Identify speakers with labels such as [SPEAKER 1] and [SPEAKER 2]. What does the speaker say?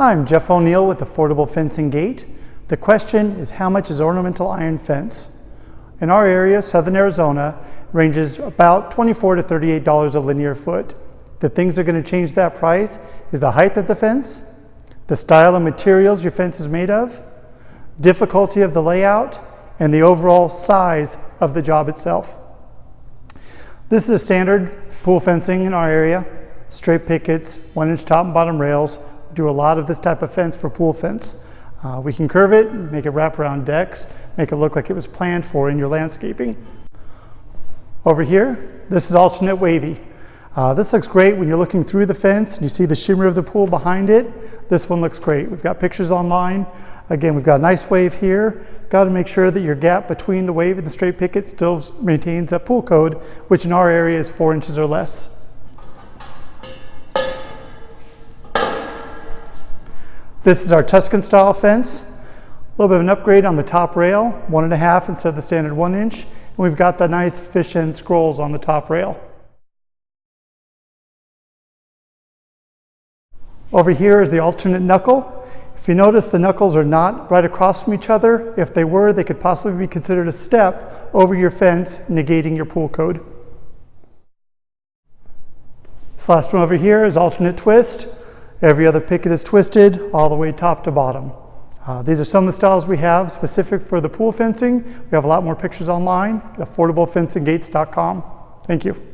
[SPEAKER 1] I'm Jeff O'Neill with Affordable Fencing Gate. The question is, how much is ornamental iron fence? In our area, Southern Arizona, ranges about $24 to $38 a linear foot. The things that are going to change that price is the height of the fence, the style and materials your fence is made of, difficulty of the layout, and the overall size of the job itself. This is a standard pool fencing in our area. Straight pickets, 1-inch top and bottom rails. We do a lot of this type of fence for pool fence. We can curve it, make it wrap around decks, make it look like it was planned for in your landscaping. Over here, this is alternate wavy. This looks great when you're looking through the fence and you see the shimmer of the pool behind it. This one looks great. We've got pictures online. Again, we've got a nice wave here. Got to make sure that your gap between the wave and the straight picket still maintains a pool code, which in our area is 4 inches or less. This is our Tuscan style fence. A little bit of an upgrade on the top rail, 1.5 instead of the standard 1 inch. And we've got the nice fish end scrolls on the top rail. Over here is the alternate knuckle. If you notice, the knuckles are not right across from each other. If they were, they could possibly be considered a step over your fence, negating your pool code. This last one over here is alternate twist. Every other picket is twisted all the way top to bottom. These are some of the styles we have specific for the pool fencing. We have a lot more pictures online at affordablefencinggates.com. Thank you.